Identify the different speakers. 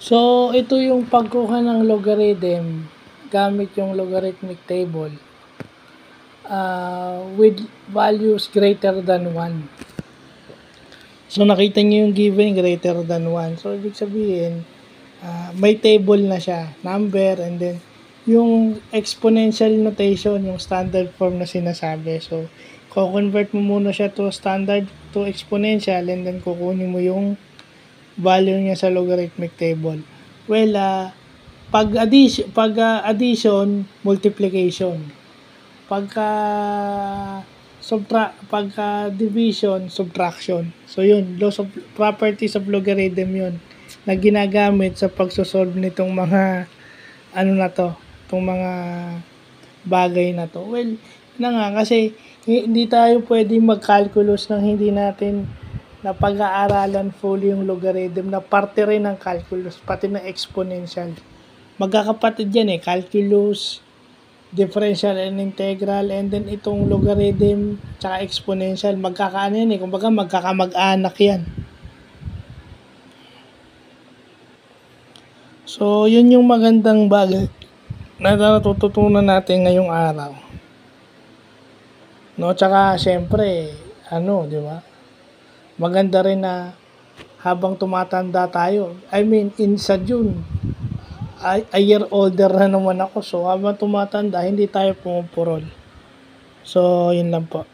Speaker 1: So, ito yung pagkuha ng logarithm gamit yung logarithmic table with values greater than 1. So, nakita niyo yung given greater than 1. So, ibig sabihin, may table na siya, number, and then yung exponential notation, yung standard form na sinasabi. So, ko-convert mo muna siya to standard to exponential, and then kukunin mo yung value niya sa logarithmic table. Well, pag addition, multiplication. Pagka division, subtraction. So yun, laws of properties of logarithm yun na ginagamit sa pagsosolve nitong mga itong mga bagay na to. Well, na nga kasi hindi tayo pwedeng mag-calculus nang hindi natin na pag-aaralan fully yung logarithm na parte rin ng calculus, pati ng exponential. Magkakapatid yan calculus, differential and integral, and then itong logarithm tsaka exponential, magkakaano yan kumbaga magkakamag-anak yan. So, yun yung magandang bagay na natututunan natin ngayong araw. No, tsaka syempre, di ba? Maganda rin na habang tumatanda tayo, sa June, a year older na naman ako. So, habang tumatanda, hindi tayo pumupurol. So, yun lang po.